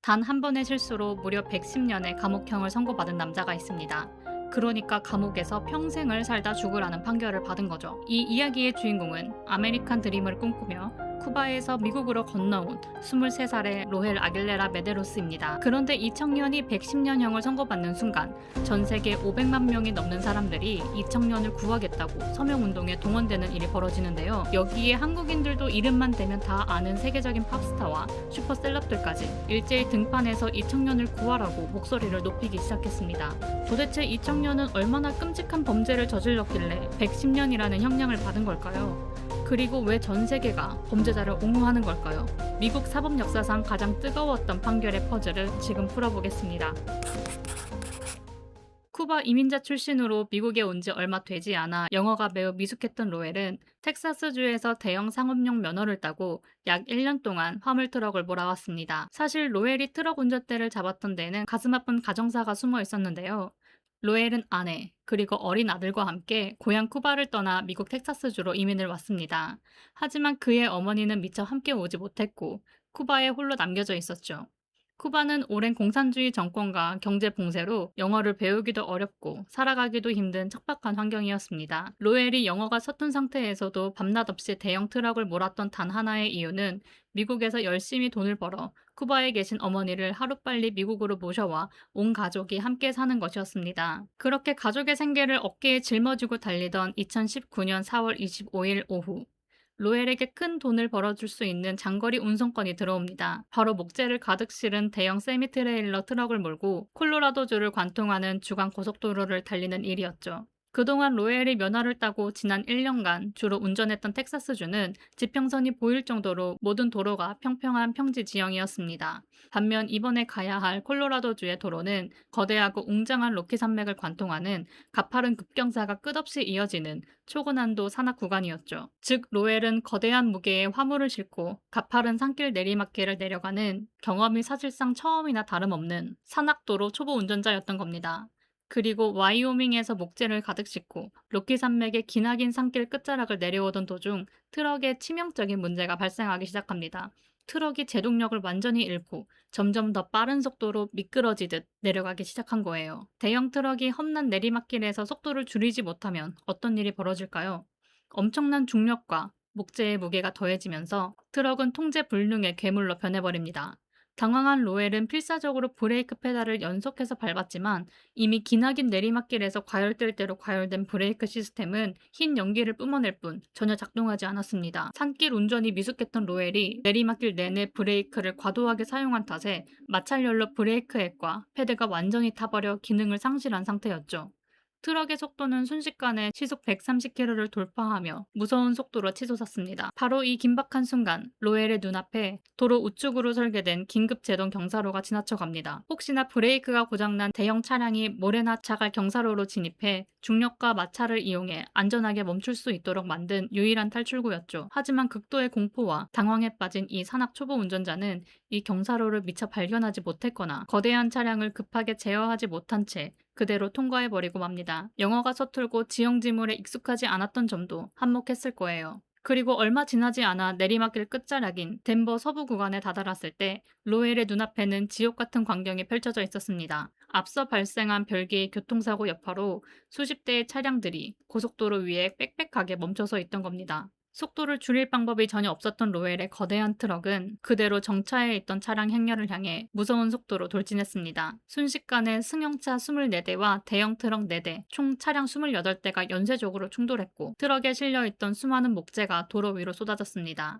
단 한 번의 실수로 무려 110년의 감옥형을 선고받은 남자가 있습니다. 그러니까 감옥에서 평생을 살다 죽으라는 판결을 받은 거죠. 이 이야기의 주인공은 아메리칸 드림을 꿈꾸며 쿠바에서 미국으로 건너온 23살의 로헬 아길레라 메데로스입니다. 그런데 이 청년이 110년형을 선고받는 순간 전 세계 500만 명이 넘는 사람들이 이 청년을 구하겠다고 서명운동에 동원되는 일이 벌어지는데요. 여기에 한국인들도 이름만 대면 다 아는 세계적인 팝스타와 슈퍼셀럽들까지 일제히 등판해서 이 청년을 구하라고 목소리를 높이기 시작했습니다. 도대체 이 청년은 얼마나 끔찍한 범죄를 저질렀길래 110년이라는 형량을 받은 걸까요? 그리고 왜 전 세계가 범죄자를 옹호하는 걸까요? 미국 사법 역사상 가장 뜨거웠던 판결의 퍼즐을 지금 풀어보겠습니다. 쿠바 이민자 출신으로 미국에 온 지 얼마 되지 않아 영어가 매우 미숙했던 로엘은 텍사스주에서 대형 상업용 면허를 따고 약 1년 동안 화물 트럭을 몰아왔습니다. 사실 로엘이 트럭 운전대를 잡았던 데는 가슴 아픈 가정사가 숨어 있었는데요. 로엘은 아내, 그리고 어린 아들과 함께 고향 쿠바를 떠나 미국 텍사스주로 이민을 왔습니다. 하지만 그의 어머니는 미처 함께 오지 못했고 쿠바에 홀로 남겨져 있었죠. 쿠바는 오랜 공산주의 정권과 경제 봉쇄로 영어를 배우기도 어렵고 살아가기도 힘든 척박한 환경이었습니다. 로엘이 영어가 서툰 상태에서도 밤낮 없이 대형 트럭을 몰았던 단 하나의 이유는 미국에서 열심히 돈을 벌어 쿠바에 계신 어머니를 하루빨리 미국으로 모셔와 온 가족이 함께 사는 것이었습니다. 그렇게 가족의 생계를 어깨에 짊어지고 달리던 2019년 4월 25일 오후 로엘에게 큰 돈을 벌어줄 수 있는 장거리 운송건이 들어옵니다. 바로 목재를 가득 실은 대형 세미트레일러 트럭을 몰고 콜로라도주를 관통하는 주간 고속도로를 달리는 일이었죠. 그동안 로엘이 면허를 따고 지난 1년간 주로 운전했던 텍사스주는 지평선이 보일 정도로 모든 도로가 평평한 평지 지형이었습니다. 반면 이번에 가야 할 콜로라도주의 도로는 거대하고 웅장한 로키 산맥을 관통하는 가파른 급경사가 끝없이 이어지는 초고난도 산악 구간이었죠. 즉 로엘은 거대한 무게의 화물을 싣고 가파른 산길 내리막길을 내려가는 경험이 사실상 처음이나 다름없는 산악도로 초보 운전자였던 겁니다. 그리고 와이오밍에서 목재를 가득 싣고 로키 산맥의 기나긴 산길 끝자락을 내려오던 도중 트럭에 치명적인 문제가 발생하기 시작합니다. 트럭이 제동력을 완전히 잃고 점점 더 빠른 속도로 미끄러지듯 내려가기 시작한 거예요. 대형 트럭이 험난 내리막길에서 속도를 줄이지 못하면 어떤 일이 벌어질까요? 엄청난 중력과 목재의 무게가 더해지면서 트럭은 통제 불능의 괴물로 변해버립니다. 당황한 로엘은 필사적으로 브레이크 페달을 연속해서 밟았지만 이미 기나긴 내리막길에서 과열될 대로 과열된 브레이크 시스템은 흰 연기를 뿜어낼 뿐 전혀 작동하지 않았습니다. 산길 운전이 미숙했던 로엘이 내리막길 내내 브레이크를 과도하게 사용한 탓에 마찰열로 브레이크 액과 패드가 완전히 타버려 기능을 상실한 상태였죠. 트럭의 속도는 순식간에 시속 130km를 돌파하며 무서운 속도로 치솟았습니다. 바로 이 긴박한 순간 로엘의 눈앞에 도로 우측으로 설계된 긴급 제동 경사로가 지나쳐갑니다. 혹시나 브레이크가 고장난 대형 차량이 모래나 자갈 경사로로 진입해 중력과 마찰을 이용해 안전하게 멈출 수 있도록 만든 유일한 탈출구였죠. 하지만 극도의 공포와 당황에 빠진 이 산악 초보 운전자는 이 경사로를 미처 발견하지 못했거나 거대한 차량을 급하게 제어하지 못한 채 그대로 통과해버리고 맙니다. 영어가 서툴고 지형지물에 익숙하지 않았던 점도 한몫했을 거예요. 그리고 얼마 지나지 않아 내리막길 끝자락인 덴버 서부 구간에 다다랐을 때 로엘의 눈앞에는 지옥 같은 광경이 펼쳐져 있었습니다. 앞서 발생한 별개의 교통사고 여파로 수십 대의 차량들이 고속도로 위에 빽빽하게 멈춰서 있던 겁니다. 속도를 줄일 방법이 전혀 없었던 로엘의 거대한 트럭은 그대로 정차해 있던 차량 행렬을 향해 무서운 속도로 돌진했습니다. 순식간에 승용차 24대와 대형 트럭 4대, 총 차량 28대가 연쇄적으로 충돌했고 트럭에 실려있던 수많은 목재가 도로 위로 쏟아졌습니다.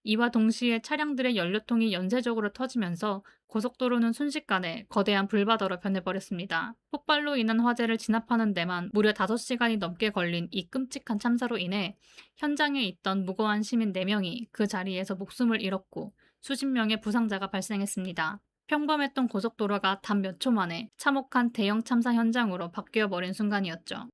이와 동시에 차량들의 연료통이 연쇄적으로 터지면서 고속도로는 순식간에 거대한 불바다로 변해버렸습니다. 폭발로 인한 화재를 진압하는 데만 무려 5시간이 넘게 걸린 이 끔찍한 참사로 인해 현장에 있던 무고한 시민 4명이 그 자리에서 목숨을 잃었고 수십 명의 부상자가 발생했습니다. 평범했던 고속도로가 단 몇 초 만에 참혹한 대형 참사 현장으로 바뀌어버린 순간이었죠.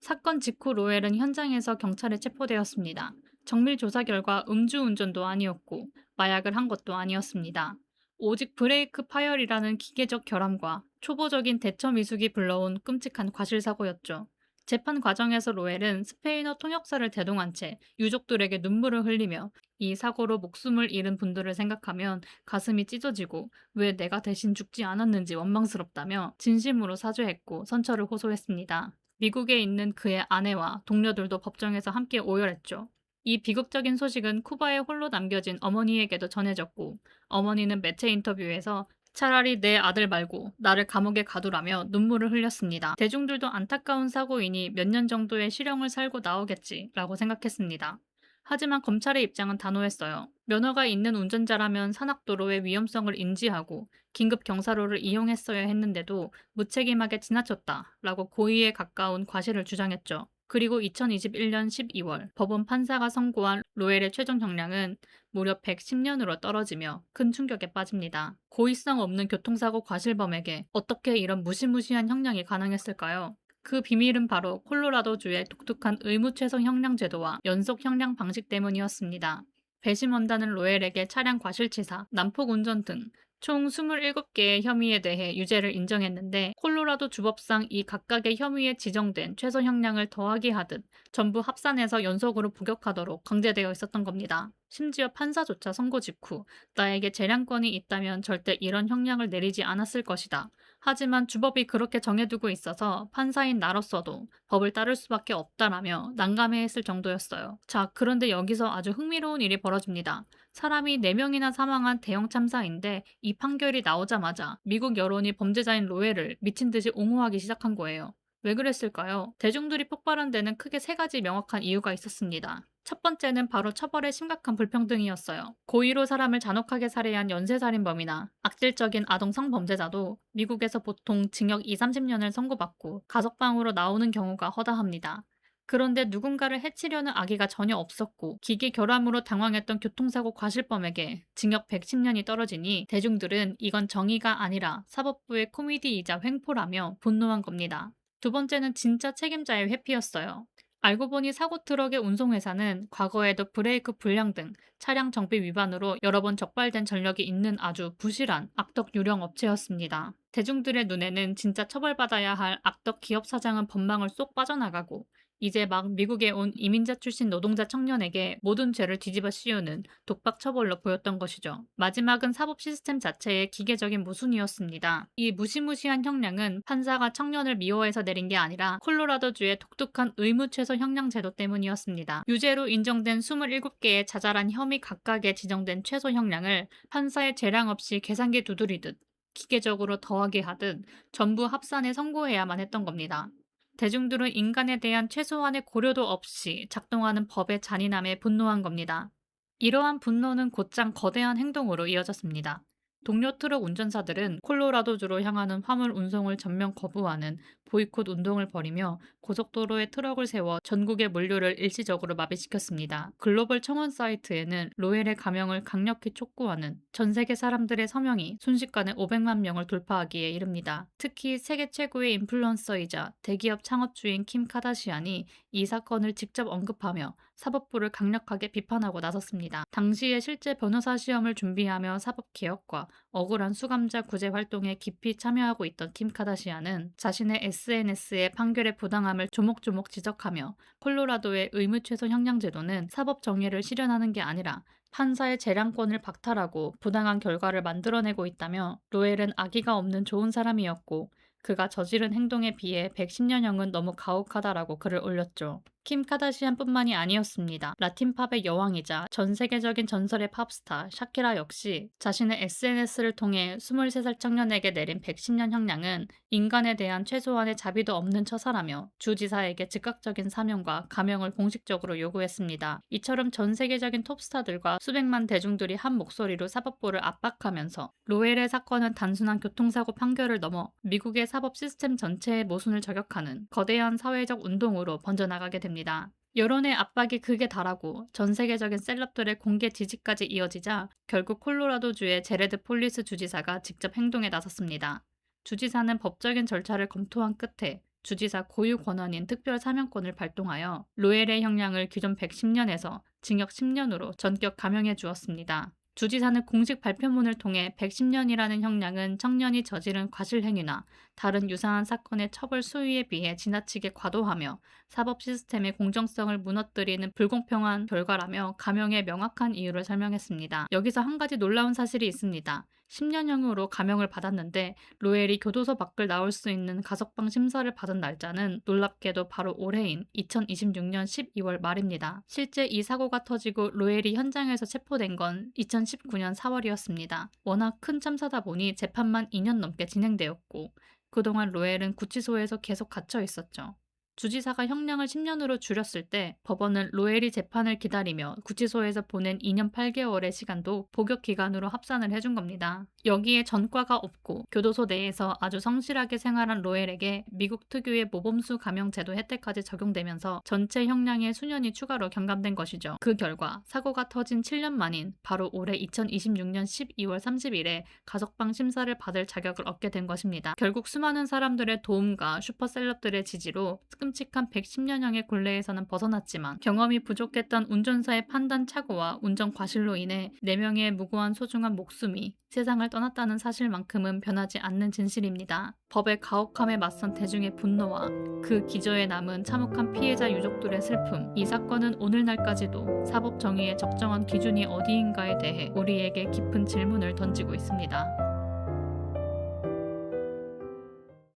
사건 직후 로엘은 현장에서 경찰에 체포되었습니다. 정밀 조사 결과 음주운전도 아니었고 마약을 한 것도 아니었습니다. 오직 브레이크 파열이라는 기계적 결함과 초보적인 대처 미숙이 불러온 끔찍한 과실사고였죠. 재판 과정에서 로엘은 스페인어 통역사를 대동한 채 유족들에게 눈물을 흘리며 이 사고로 목숨을 잃은 분들을 생각하면 가슴이 찢어지고 왜 내가 대신 죽지 않았는지 원망스럽다며 진심으로 사죄했고 선처를 호소했습니다. 미국에 있는 그의 아내와 동료들도 법정에서 함께 오열했죠. 이 비극적인 소식은 쿠바에 홀로 남겨진 어머니에게도 전해졌고 어머니는 매체 인터뷰에서 차라리 내 아들 말고 나를 감옥에 가두라며 눈물을 흘렸습니다. 대중들도 안타까운 사고이니 몇 년 정도의 실형을 살고 나오겠지라고 생각했습니다. 하지만 검찰의 입장은 단호했어요. 면허가 있는 운전자라면 산악도로의 위험성을 인지하고 긴급 경사로를 이용했어야 했는데도 무책임하게 지나쳤다라고 고의에 가까운 과실을 주장했죠. 그리고 2021년 12월 법원 판사가 선고한 로엘의 최종 형량은 무려 110년으로 떨어지며 큰 충격에 빠집니다. 고의성 없는 교통사고 과실범에게 어떻게 이런 무시무시한 형량이 가능했을까요? 그 비밀은 바로 콜로라도주의 독특한 의무최소 형량 제도와 연속 형량 방식 때문이었습니다. 배심원단은 로엘에게 차량 과실치사, 난폭 운전 등 총 27개의 혐의에 대해 유죄를 인정했는데 콜로라도 주법상 이 각각의 혐의에 지정된 최소 형량을 더하기 하듯 전부 합산해서 연속으로 부격하도록 강제되어 있었던 겁니다. 심지어 판사조차 선고 직후 나에게 재량권이 있다면 절대 이런 형량을 내리지 않았을 것이다. 하지만 주법이 그렇게 정해두고 있어서 판사인 나로서도 법을 따를 수밖에 없다라며 난감해했을 정도였어요. 자, 그런데 여기서 아주 흥미로운 일이 벌어집니다. 사람이 4명이나 사망한 대형 참사인데 이 판결이 나오자마자 미국 여론이 범죄자인 로엘을 미친 듯이 옹호하기 시작한 거예요. 왜 그랬을까요? 대중들이 폭발한 데는 크게 3가지 명확한 이유가 있었습니다. 첫 번째는 바로 처벌의 심각한 불평등이었어요. 고의로 사람을 잔혹하게 살해한 연쇄살인범이나 악질적인 아동 성범죄자도 미국에서 보통 징역 2, 30년을 선고받고 가석방으로 나오는 경우가 허다합니다. 그런데 누군가를 해치려는 악의가 전혀 없었고 기계 결함으로 당황했던 교통사고 과실범에게 징역 110년이 떨어지니 대중들은 이건 정의가 아니라 사법부의 코미디이자 횡포라며 분노한 겁니다. 두 번째는 진짜 책임자의 회피였어요. 알고 보니 사고 트럭의 운송회사는 과거에도 브레이크 불량 등 차량 정비 위반으로 여러 번 적발된 전력이 있는 아주 부실한 악덕 유령 업체였습니다. 대중들의 눈에는 진짜 처벌받아야 할 악덕 기업 사장은 법망을 쏙 빠져나가고 이제 막 미국에 온 이민자 출신 노동자 청년에게 모든 죄를 뒤집어 씌우는 독박 처벌로 보였던 것이죠. 마지막은 사법 시스템 자체의 기계적인 모순이었습니다. 이 무시무시한 형량은 판사가 청년을 미워해서 내린 게 아니라 콜로라도주의 독특한 의무최소 형량 제도 때문이었습니다. 유죄로 인정된 27개의 자잘한 혐의 각각에 지정된 최소 형량을 판사의 재량 없이 계산기 두드리듯 기계적으로 더하게 하듯 전부 합산해 선고해야만 했던 겁니다. 대중들은 인간에 대한 최소한의 고려도 없이 작동하는 법의 잔인함에 분노한 겁니다. 이러한 분노는 곧장 거대한 행동으로 이어졌습니다. 동료 트럭 운전사들은 콜로라도주로 향하는 화물 운송을 전면 거부하는 보이콧 운동을 벌이며 고속도로에 트럭을 세워 전국의 물류를 일시적으로 마비시켰습니다. 글로벌 청원 사이트에는 로엘의 감형을 강력히 촉구하는 전 세계 사람들의 서명이 순식간에 500만 명을 돌파하기에 이릅니다. 특히 세계 최고의 인플루언서이자 대기업 창업주인 킴 카다시안이 이 사건을 직접 언급하며 사법부를 강력하게 비판하고 나섰습니다. 당시에 실제 변호사 시험을 준비하며 사법개혁과 억울한 수감자 구제 활동에 깊이 참여하고 있던 킴 카다시안은 자신의 SNS의 판결의 부당함을 조목조목 지적하며 콜로라도의 의무최소 형량 제도는 사법 정의를 실현하는 게 아니라 판사의 재량권을 박탈하고 부당한 결과를 만들어내고 있다며 로엘은 악의가 없는 좋은 사람이었고 그가 저지른 행동에 비해 110년형은 너무 가혹하다라고 글을 올렸죠. 킴 카다시안뿐만이 아니었습니다. 라틴팝의 여왕이자 전 세계적인 전설의 팝스타 샤키라 역시 자신의 SNS를 통해 23살 청년에게 내린 110년 형량은 인간에 대한 최소한의 자비도 없는 처사라며 주지사에게 즉각적인 사면과 감형을 공식적으로 요구했습니다. 이처럼 전 세계적인 톱스타들과 수백만 대중들이 한 목소리로 사법부를 압박하면서 로엘의 사건은 단순한 교통사고 판결을 넘어 미국의 사법 시스템 전체의 모순을 저격하는 거대한 사회적 운동으로 번져나가게 됩니다. 여론의 압박이 극에 달하고 전 세계적인 셀럽들의 공개 지지까지 이어지자 결국 콜로라도주의 제레드 폴리스 주지사가 직접 행동에 나섰습니다. 주지사는 법적인 절차를 검토한 끝에 주지사 고유 권한인 특별 사면권을 발동하여 로엘의 형량을 기존 110년에서 징역 10년으로 전격 감형해 주었습니다. 주지사는 공식 발표문을 통해 110년이라는 형량은 청년이 저지른 과실행위나 다른 유사한 사건의 처벌 수위에 비해 지나치게 과도하며 사법 시스템의 공정성을 무너뜨리는 불공평한 결과라며 감형의 명확한 이유를 설명했습니다. 여기서 한 가지 놀라운 사실이 있습니다. 10년형으로 감형을 받았는데 로엘이 교도소 밖을 나올 수 있는 가석방 심사를 받은 날짜는 놀랍게도 바로 올해인 2026년 12월 말입니다. 실제 이 사고가 터지고 로엘이 현장에서 체포된 건 2019년 4월이었습니다. 워낙 큰 참사다 보니 재판만 2년 넘게 진행되었고 그동안 로엘은 구치소에서 계속 갇혀 있었죠. 주지사가 형량을 10년으로 줄였을 때 법원은 로엘이 재판을 기다리며 구치소에서 보낸 2년 8개월의 시간도 복역 기간으로 합산을 해준 겁니다. 여기에 전과가 없고 교도소 내에서 아주 성실하게 생활한 로엘에게 미국 특유의 모범수 감형 제도 혜택까지 적용되면서 전체 형량의 수년이 추가로 경감된 것이죠. 그 결과 사고가 터진 7년 만인 바로 올해 2026년 12월 30일에 가석방 심사를 받을 자격을 얻게 된 것입니다. 결국 수많은 사람들의 도움과 슈퍼셀럽들의 지지로 끔찍한 110년형의 굴레에서는 벗어났지만 경험이 부족했던 운전사의 판단 착오와 운전 과실로 인해 4명의 무고한 소중한 목숨이 세상을 떠났다는 사실만큼은 변하지 않는 진실입니다. 법의 가혹함에 맞선 대중의 분노와 그 기저에 남은 참혹한 피해자 유족들의 슬픔, 이 사건은 오늘날까지도 사법 정의의 적정한 기준이 어디인가에 대해 우리에게 깊은 질문을 던지고 있습니다.